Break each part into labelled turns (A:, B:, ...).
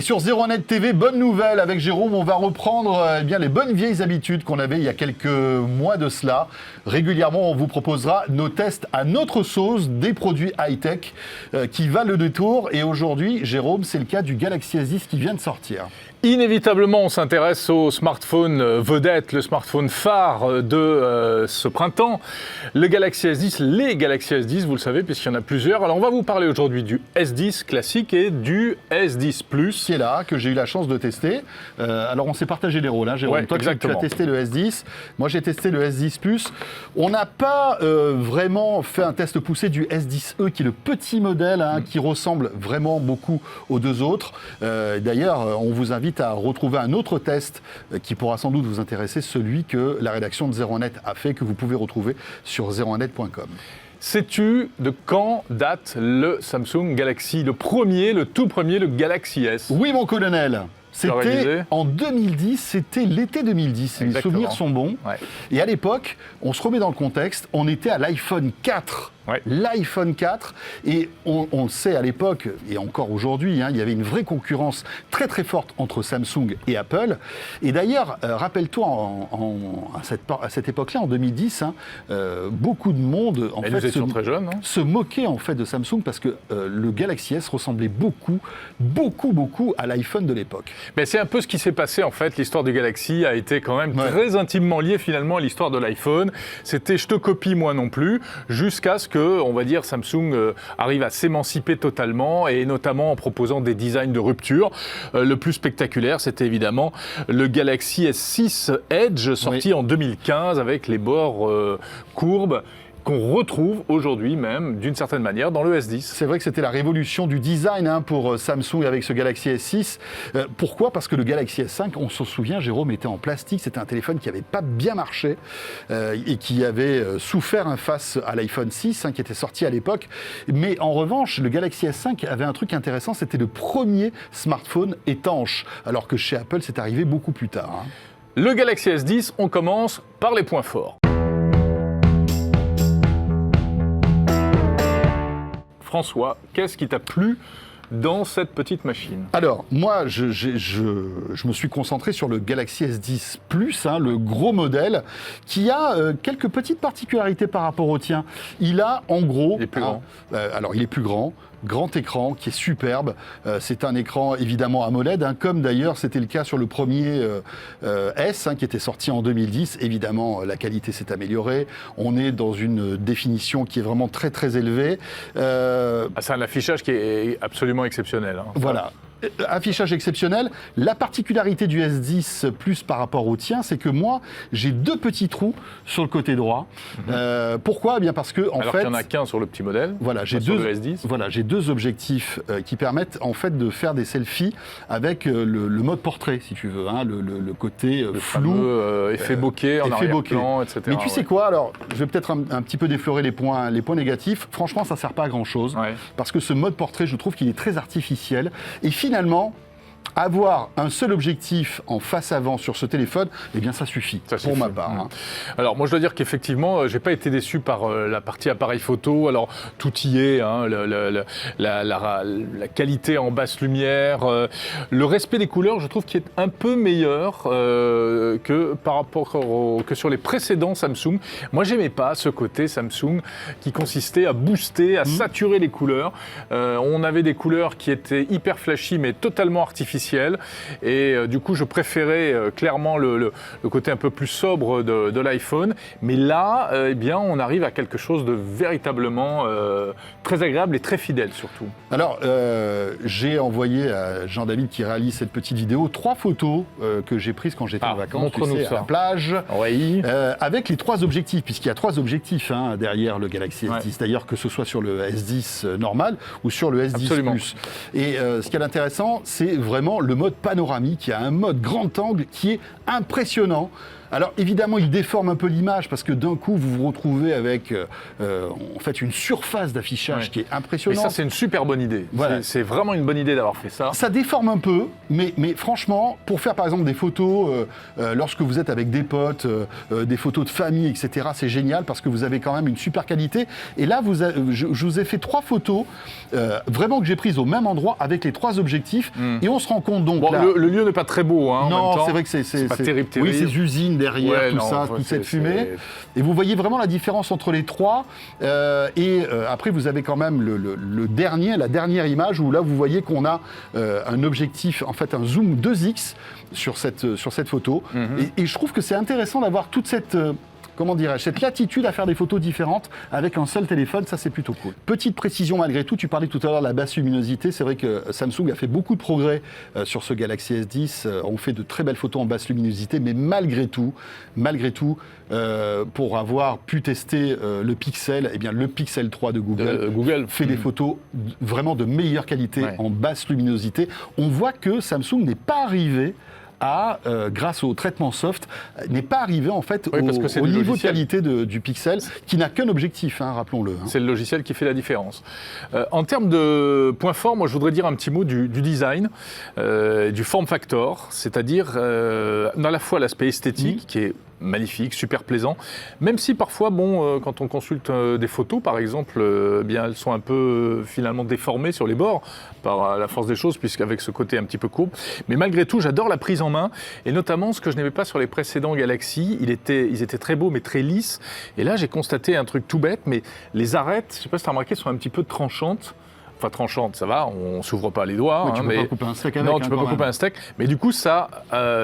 A: sur 01net TV, bonne nouvelle avec Jérôme, on va reprendre les bonnes vieilles habitudes qu'on avait il y a quelques mois de cela. Régulièrement, on vous proposera nos tests à notre sauce des produits high-tech qui valent le détour. Et aujourd'hui, Jérôme, c'est le cas du Galaxy S10 qui vient de sortir.
B: Inévitablement, on s'intéresse au smartphone vedette, le smartphone phare de ce printemps, le Galaxy S10, les Galaxy S10, vous le savez, puisqu'il y en a plusieurs. Alors, on va vous parler aujourd'hui du S10 classique et du S10 Plus.
A: Qui est là, que j'ai eu la chance de tester. Alors, on s'est partagé les rôles, hein, Jérôme.
B: Ouais,
A: toi, tu
B: exactement.
A: as testé le S10. Moi, j'ai testé le S10 Plus. On n'a pas vraiment fait un test poussé du S10e, qui est le petit modèle, qui ressemble vraiment beaucoup aux deux autres. D'ailleurs, on vous invite à retrouver un autre test qui pourra sans doute vous intéresser, celui que la rédaction de 01net a fait, que vous pouvez retrouver sur 01net.com.
B: Sais-tu de quand date le Samsung Galaxy, le tout premier, le Galaxy S?
A: Oui, mon colonel. C'était en 2010, c'était l'été 2010, si mes souvenirs sont bons. Ouais. Et à l'époque, on se remet dans le contexte, on était à l'iPhone 4. Ouais. L'iPhone 4, et on sait à l'époque, et encore aujourd'hui, il y avait une vraie concurrence très très forte entre Samsung et Apple. Et d'ailleurs, rappelle-toi, à cette époque-là, en 2010, beaucoup de monde se moquait en fait de Samsung parce que le Galaxy S ressemblait beaucoup à l'iPhone de l'époque.
B: Mais c'est un peu ce qui s'est passé en fait. L'histoire du Galaxy a été quand même très intimement liée finalement à l'histoire de l'iPhone. C'était je te copie moi non plus, jusqu'à ce que, on va dire, Samsung arrive à s'émanciper totalement, et notamment en proposant des designs de rupture. Le plus spectaculaire, c'était évidemment le Galaxy S6 Edge, sorti en 2015 avec les bords courbes, qu'on retrouve aujourd'hui même, d'une certaine manière, dans le S10.
A: C'est vrai que c'était la révolution du design pour Samsung avec ce Galaxy S6. Pourquoi ? Parce que le Galaxy S5, on s'en souvient, Jérôme, était en plastique. C'était un téléphone qui n'avait pas bien marché et qui avait souffert face à l'iPhone 6, qui était sorti à l'époque. Mais en revanche, le Galaxy S5 avait un truc intéressant, c'était le premier smartphone étanche, alors que chez Apple, c'est arrivé beaucoup plus tard.
B: Le Galaxy S10, on commence par les points forts. François, qu'est-ce qui t'a plu dans cette petite machine?
A: Alors, moi, je me suis concentré sur le Galaxy S10 Plus, le gros modèle, qui a quelques petites particularités par rapport au tien. Il a, en gros...
B: Il est plus grand.
A: Alors, il est plus grand écran qui est superbe. C'est un écran évidemment AMOLED, comme d'ailleurs c'était le cas sur le premier S qui était sorti en 2010. Évidemment, la qualité s'est améliorée. On est dans une définition qui est vraiment très très élevée.
B: C'est un affichage qui est absolument exceptionnel.
A: Voilà. Affichage exceptionnel. La particularité du S10 Plus par rapport au tien, c'est que moi, j'ai deux petits trous sur le côté droit. Pourquoi ? Eh bien parce que
B: Alors qu'il n'y en a qu'un sur le petit modèle.
A: Voilà, j'ai deux objectifs qui permettent en fait de faire des selfies avec le mode portrait, si tu veux, le côté flou,
B: effet bokeh en arrière-plan, etc.
A: Mais tu sais quoi ? Alors, je vais peut-être un petit peu déflorer les points négatifs. Franchement, ça sert pas à grand chose parce que ce mode portrait, je trouve qu'il est très artificiel et finalement, avoir un seul objectif en face avant sur ce téléphone, eh bien ça suffit pour ma part.
B: Alors moi je dois dire qu'effectivement, j'ai pas été déçu par la partie appareil photo. Alors tout y est, la qualité en basse lumière, le respect des couleurs, je trouve qu'il est un peu meilleur que par rapport que sur les précédents Samsung. Moi j'aimais pas ce côté Samsung qui consistait à booster, à saturer les couleurs. On avait des couleurs qui étaient hyper flashy mais totalement artificielles. Et du coup, je préférais clairement le côté un peu plus sobre de l'iPhone. Mais là, on arrive à quelque chose de véritablement très agréable et très fidèle surtout.
A: Alors, j'ai envoyé à Jean-David qui réalise cette petite vidéo 3 photos que j'ai prises quand j'étais en vacances, à la plage, avec les 3 objectifs, puisqu'il y a 3 objectifs derrière le Galaxy S10, d'ailleurs que ce soit sur le S10 normal ou sur le S10 Plus. Et ce qui est intéressant, c'est vraiment le mode panoramique. Il y a un mode grand angle qui est impressionnant. Alors évidemment, il déforme un peu l'image parce que d'un coup, vous vous retrouvez avec en fait une surface d'affichage qui est impressionnante.
B: Mais ça, c'est une super bonne idée. Voilà. C'est vraiment une bonne idée d'avoir fait ça.
A: Ça déforme un peu, mais franchement, pour faire par exemple des photos, lorsque vous êtes avec des potes, des photos de famille, etc., c'est génial parce que vous avez quand même une super qualité. Et là, je vous ai fait 3 photos vraiment que j'ai prises au même endroit avec les 3 objectifs et on se rend compte donc là...
B: Le lieu n'est pas très beau, hein,
A: non,
B: en même temps.
A: C'est vrai que c'est
B: pas terrible.
A: Oui, ces usines derrière, toute cette fumée. Et vous voyez vraiment la différence entre les 3. Après, vous avez quand même la dernière image où là, vous voyez qu'on a un objectif, en fait, un zoom 2x sur cette photo. Et je trouve que c'est intéressant d'avoir toute cette... comment dirais-je, cette latitude à faire des photos différentes avec un seul téléphone, ça c'est plutôt cool. Petite précision malgré tout, tu parlais tout à l'heure de la basse luminosité, c'est vrai que Samsung a fait beaucoup de progrès sur ce Galaxy S10, on fait de très belles photos en basse luminosité, mais malgré tout, pour avoir pu tester le Pixel, eh bien le Pixel 3 de Google fait des photos vraiment de meilleure qualité en basse luminosité. On voit que Samsung n'est pas arrivé grâce au traitement soft, n'est pas arrivé en fait au niveau de qualité du Pixel, qui n'a qu'un objectif, rappelons-le.
B: C'est le logiciel qui fait la différence. En termes de points forts, moi je voudrais dire un petit mot du design, du form factor, c'est-à-dire à la fois l'aspect esthétique qui est magnifique, super plaisant, même si parfois, quand on consulte des photos, par exemple, bien elles sont un peu finalement déformées sur les bords par la force des choses, puisqu'avec ce côté un petit peu courbe. Mais malgré tout, j'adore la prise en main, et notamment ce que je n'aimais pas sur les précédents Galaxy, ils étaient très beaux mais très lisses. Et là, j'ai constaté un truc tout bête, mais les arêtes, je ne sais pas si tu as remarqué, sont un petit peu tranchantes. Enfin, tranchante, ça va, on s'ouvre pas les doigts.
A: Tu peux pas couper un steak avec.
B: Non, tu peux pas couper un steak. Mais du coup, ça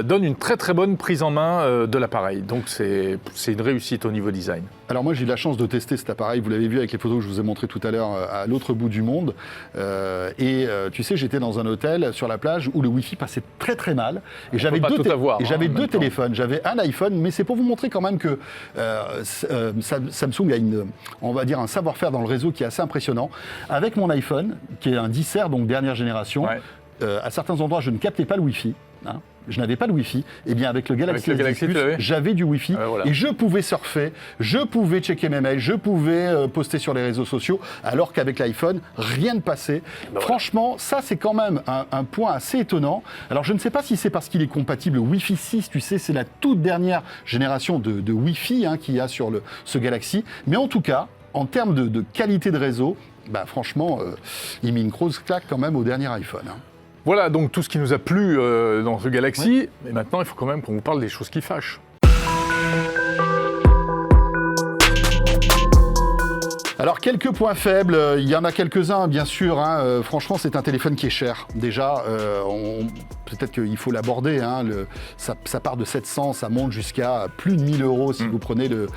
B: donne une très très bonne prise en main de l'appareil. Donc c'est une réussite au niveau design.
A: Alors moi, j'ai eu la chance de tester cet appareil. Vous l'avez vu avec les photos que je vous ai montrées tout à l'heure à l'autre bout du monde. Tu sais, j'étais dans un hôtel sur la plage où le Wi-Fi passait très très mal. Et j'avais deux téléphones. J'avais un iPhone, mais c'est pour vous montrer quand même que Samsung a on va dire un savoir-faire dans le réseau qui est assez impressionnant. Avec mon iPhone, qui est un 10R, donc dernière génération. À certains endroits, je ne captais pas le Wi-Fi. Je n'avais pas le Wi-Fi. Et bien avec le Galaxy S10 j'avais du Wi-Fi et je pouvais surfer, je pouvais checker mes mails, je pouvais poster sur les réseaux sociaux, alors qu'avec l'iPhone, rien ne passait. Franchement, ça c'est quand même un point assez étonnant. Alors je ne sais pas si c'est parce qu'il est compatible Wi-Fi 6, tu sais, c'est la toute dernière génération de Wi-Fi qu'il y a sur ce Galaxy. Mais en tout cas, en termes de qualité de réseau, franchement, il met une grosse claque quand même au dernier iPhone.
B: Voilà donc tout ce qui nous a plu dans ce Galaxy. Mais maintenant, il faut quand même qu'on vous parle des choses qui fâchent.
A: Alors, quelques points faibles, il y en a quelques-uns, bien sûr. Franchement, c'est un téléphone qui est cher. Déjà, peut-être qu'il faut l'aborder. Ça part de 700, ça monte jusqu'à plus de 1000 euros si vous prenez le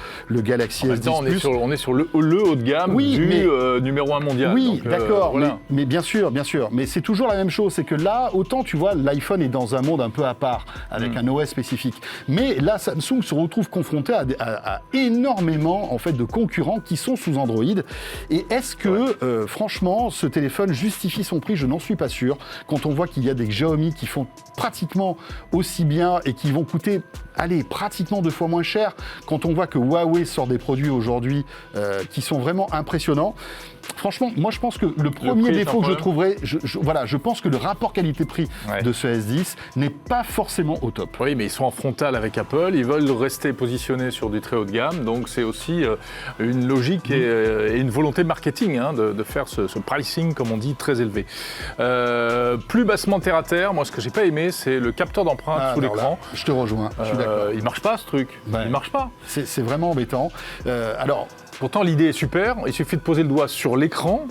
A: Galaxy S10 Plus.
B: On est sur le haut de gamme numéro 1 mondial.
A: Oui,
B: donc,
A: d'accord,
B: voilà.
A: mais bien sûr. Mais c'est toujours la même chose. C'est que là, autant, tu vois, l'iPhone est dans un monde un peu à part, avec un OS spécifique. Mais là, Samsung se retrouve confronté à énormément en fait, de concurrents qui sont sous Android. Et est-ce que, franchement, ce téléphone justifie son prix? Je n'en suis pas sûr. Quand on voit qu'il y a des Xiaomi qui font pratiquement aussi bien et qui vont coûter, pratiquement 2 fois moins cher, quand on voit que Huawei sort des produits aujourd'hui qui sont vraiment impressionnants. Franchement, moi je pense que le premier défaut que je trouverais, je pense que le rapport qualité-prix de ce S10 n'est pas forcément au top.
B: Oui, mais ils sont en frontal avec Apple, ils veulent rester positionnés sur du très haut de gamme, donc c'est aussi une logique et une volonté marketing de faire ce pricing, comme on dit, très élevé. Plus bassement terre à terre, moi ce que j'ai pas aimé, c'est le capteur d'empreinte sous l'écran.
A: Là, je te rejoins, je suis d'accord.
B: Il marche pas ce truc, il marche pas.
A: C'est vraiment embêtant.
B: Pourtant, l'idée est super. Il suffit de poser le doigt sur l'écran.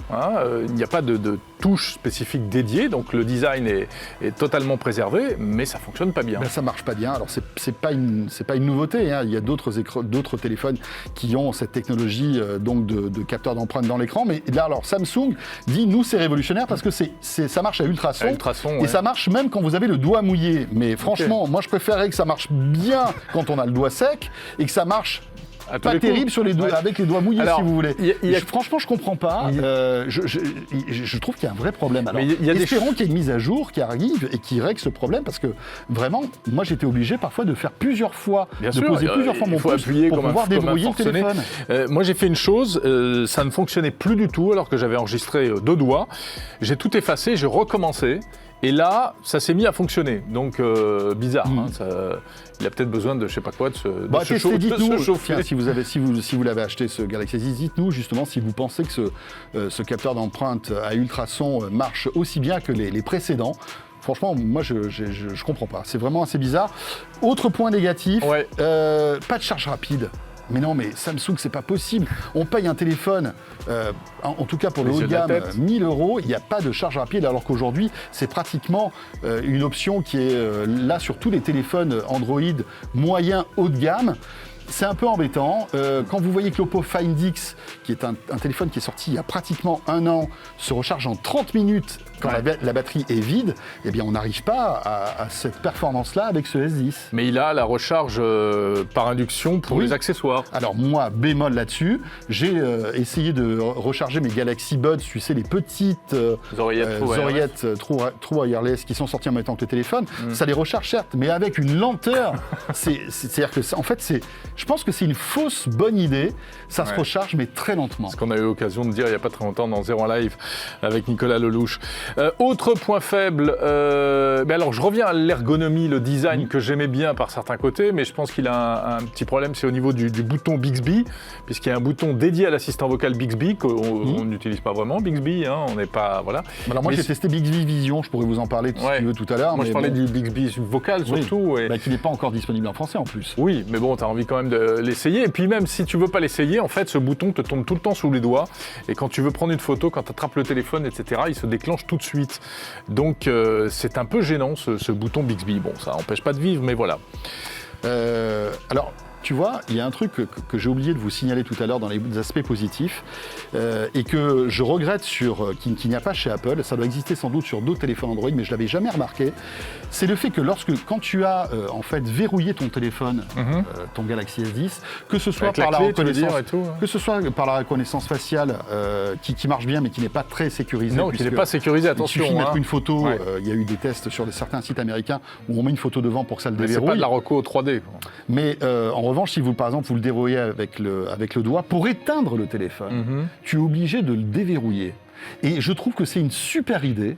B: Il n'y a pas de touche spécifique dédiée, donc le design est totalement préservé, mais ça fonctionne pas bien.
A: Ça marche pas bien. Alors c'est pas une nouveauté. Il y a d'autres téléphones qui ont cette technologie donc de capteur d'empreinte dans l'écran. Mais là, alors Samsung dit nous c'est révolutionnaire parce que ça marche à ultrasons. Et ça marche même quand vous avez le doigt mouillé. Mais franchement, moi je préférerais que ça marche bien quand on a le doigt sec et que ça marche pas terrible sur les doigts, avec les doigts mouillés, si vous voulez. Franchement, je comprends pas. Je trouve qu'il y a un vrai problème. Alors, espérons qu'il y ait une mise à jour qui arrive et qui règle ce problème, parce que vraiment, moi, j'étais obligé parfois de faire plusieurs fois, poser plusieurs fois mon pouce pour pouvoir déverrouiller le téléphone.
B: Moi, j'ai fait une chose, ça ne fonctionnait plus du tout alors que j'avais enregistré 2 doigts. J'ai tout effacé, j'ai recommencé. Et là, ça s'est mis à fonctionner. Donc, bizarre. Hein, il a peut-être besoin de, je sais pas quoi, de se chauffer.
A: Tiens, si vous l'avez acheté, ce Galaxy S10, dites-nous justement si vous pensez que ce capteur d'empreinte à ultrasons marche aussi bien que les précédents. Franchement, moi, je comprends pas. C'est vraiment assez bizarre. Autre point négatif, pas de charge rapide. Mais non, mais Samsung, c'est pas possible. On paye un téléphone, en tout cas pour le haut de gamme, 1 000 €. Il n'y a pas de charge rapide, alors qu'aujourd'hui, c'est pratiquement une option qui est là sur tous les téléphones Android moyen haut de gamme. C'est un peu embêtant. Quand vous voyez que l'Oppo Find X, qui est un téléphone qui est sorti il y a pratiquement 1 an, se recharge en 30 minutes quand la batterie est vide, eh bien on n'arrive pas à cette performance-là avec ce S10.
B: Mais il a la recharge par induction pour les accessoires.
A: Alors moi, bémol là-dessus, j'ai essayé de recharger mes Galaxy Buds, tu sais, les petites oreillettes True Wireless qui sont sorties en même temps que le téléphone. Ça les recharge certes, mais avec une lenteur. C'est-à-dire que, en fait, je pense que c'est une fausse bonne idée. Ça se recharge, mais très lentement.
B: Ce qu'on a eu l'occasion de dire il n'y a pas très longtemps dans Zéro Live avec Nicolas Lelouch. Autre point faible, mais alors je reviens à l'ergonomie, le design que j'aimais bien par certains côtés, mais je pense qu'il a un petit problème, c'est au niveau du bouton Bixby, puisqu'il y a un bouton dédié à l'assistant vocal Bixby qu'on n'utilise pas vraiment, Bixby, hein, on n'est pas... Voilà.
A: Alors moi j'ai testé Bixby Vision, je pourrais vous en parler si tu veux tout à l'heure.
B: Moi je parlais du Bixby vocal surtout.
A: Oui. Qui n'est pas encore disponible en français en plus.
B: Oui, mais bon, tu as envie quand même de l'essayer, et puis même si tu veux pas l'essayer, en fait ce bouton te tombe tout le temps sous les doigts, et quand tu veux prendre une photo, quand tu attrapes le téléphone, etc., il se déclenche tout de suite. Donc c'est un peu gênant ce bouton Bixby. Bon, ça n'empêche pas de vivre, mais voilà.
A: Alors, tu vois, il y a un truc que j'ai oublié de vous signaler tout à l'heure dans les aspects positifs et que je regrette qu'il n'y a pas chez Apple. Ça doit exister sans doute sur d'autres téléphones Android, mais je ne l'avais jamais remarqué. C'est le fait que quand tu as en fait verrouillé ton téléphone, ton Galaxy S10, que ce soit par la reconnaissance faciale qui marche bien, mais qui n'est pas très sécurisée.
B: Non, qui n'est pas sécurisée, attention.
A: Il suffit de mettre une photo. Il y a eu des tests sur certains sites américains où on met une photo devant pour que ça le déverrouille.
B: C'est pas de la reco 3D.
A: Mais en revanche, si par exemple, vous le déverrouillez avec le doigt, pour éteindre le téléphone, tu es obligé de le déverrouiller. Et je trouve que c'est une super idée,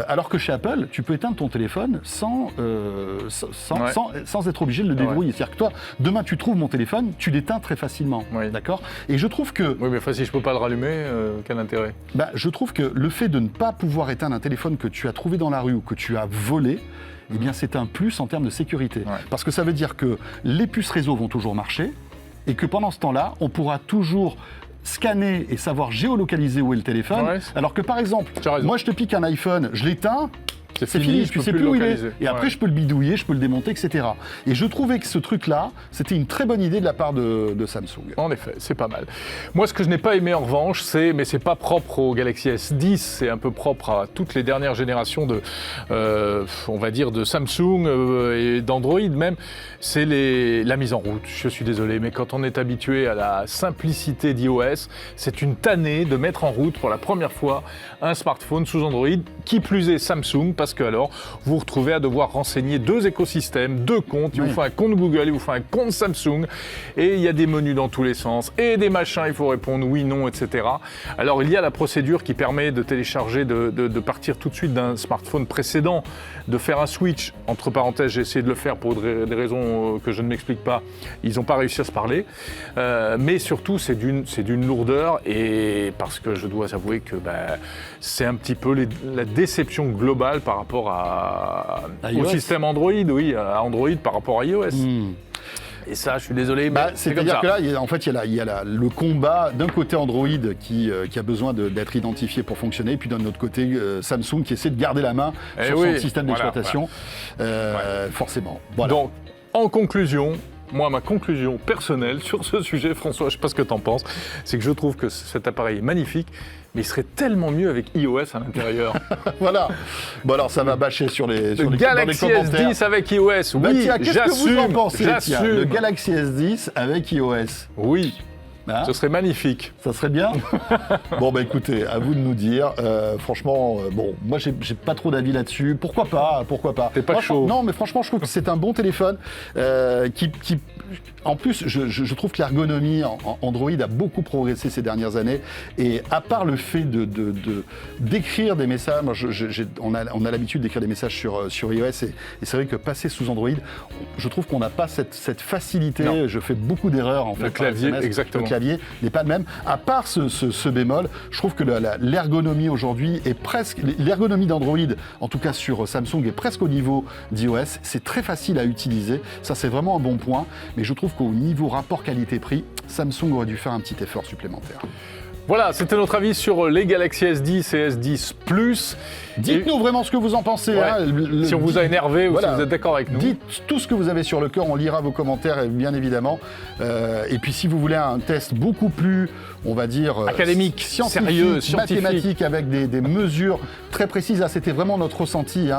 A: alors que chez Apple, tu peux éteindre ton téléphone sans être obligé de le déverrouiller. C'est-à-dire que toi, demain, tu trouves mon téléphone, tu l'éteins très facilement, d'accord ? Et je trouve que...
B: Oui, mais enfin, si je ne peux pas le rallumer, quel intérêt ?
A: Je trouve que le fait de ne pas pouvoir éteindre un téléphone que tu as trouvé dans la rue ou que tu as volé, eh bien, c'est un plus en termes de sécurité. Parce que ça veut dire que les puces réseau vont toujours marcher et que pendant ce temps-là, on pourra toujours scanner et savoir géolocaliser où est le téléphone. Alors que par exemple, moi je te pique un iPhone, je l'éteins, c'est fini, tu sais plus où il est. Et après, je peux le bidouiller, je peux le démonter, etc. Et je trouvais que ce truc-là, c'était une très bonne idée de la part de Samsung.
B: En effet, c'est pas mal. Moi, ce que je n'ai pas aimé en revanche, mais c'est pas propre au Galaxy S10, c'est un peu propre à toutes les dernières générations on va dire, de Samsung et d'Android même, c'est la mise en route. Je suis désolé, mais quand on est habitué à la simplicité d'iOS, c'est une tannée de mettre en route pour la première fois un smartphone sous Android, qui plus est Samsung, parce que alors vous vous retrouvez à devoir renseigner 2 écosystèmes, 2 comptes, il vous faut un compte Google, il vous faut un compte Samsung, et il y a des menus dans tous les sens, et des machins, il faut répondre oui, non, etc. Alors il y a la procédure qui permet de télécharger, de partir tout de suite d'un smartphone précédent, de faire un switch, entre parenthèses, j'ai essayé de le faire pour des raisons que je ne m'explique pas, ils n'ont pas réussi à se parler, mais surtout c'est d'une lourdeur, et parce que je dois avouer que c'est un petit peu la déception globale par rapport au système Android, à Android par rapport à iOS. Et ça, je suis désolé, mais
A: c'est-à-dire que là, en fait, il y a le combat d'un côté Android qui a besoin d'être identifié pour fonctionner, et puis d'un autre côté Samsung qui essaie de garder la main sur son système d'exploitation, forcément. Voilà.
B: Donc, en conclusion, moi, ma conclusion personnelle sur ce sujet, François, je ne sais pas ce que tu en penses, c'est que je trouve que cet appareil est magnifique, mais il serait tellement mieux avec iOS à l'intérieur.
A: Voilà. Bon alors, ça va bâcher sur les
B: Galaxy S10 avec iOS, oui,
A: bah, tiens, qu'est-ce que vous en pensez,
B: j'assume.
A: Le Galaxy S10 avec iOS.
B: Oui. Hein, ce serait magnifique.
A: Ça serait bien. Bon, bah écoutez, à vous de nous dire. Franchement, bon, moi, j'ai pas trop d'avis là-dessus. Pourquoi pas.
B: T'es pas chaud.
A: Non, mais franchement, je trouve que c'est un bon téléphone qui en plus, je trouve que l'ergonomie en Android a beaucoup progressé ces dernières années. Et à part le fait d'écrire des messages, moi, on a l'habitude d'écrire des messages sur iOS. Et c'est vrai que passer sous Android, je trouve qu'on n'a pas cette facilité. Non. Je fais beaucoup d'erreurs, en fait.
B: Le clavier,
A: SMS,
B: exactement.
A: Le clavier n'est pas le même. À part ce bémol, je trouve que l'ergonomie aujourd'hui est presque... L'ergonomie d'Android, en tout cas sur Samsung, est presque au niveau d'iOS. C'est très facile à utiliser. Ça, c'est vraiment un bon point. Mais je trouve qu'au niveau rapport qualité-prix, Samsung aurait dû faire un petit effort supplémentaire.
B: Voilà, c'était notre avis sur les Galaxy S10 et S10 Plus.
A: Dites-nous vraiment ce que vous en pensez.
B: Ouais, hein, si on vous a énervé ou si vous êtes d'accord avec nous.
A: Dites tout ce que vous avez sur le cœur, on lira vos commentaires, bien évidemment. Et puis si vous voulez un test beaucoup plus, on va dire...
B: académique, sérieux, scientifique.
A: Mathématique, avec des mesures très précises. C'était vraiment notre ressenti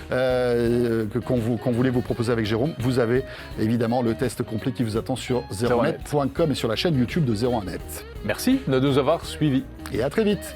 A: qu'on voulait vous proposer avec Jérôme. Vous avez évidemment le test complet qui vous attend sur 01net.com et sur la chaîne YouTube de 01net.
B: Merci de nous avoir suivis.
A: Et à très vite.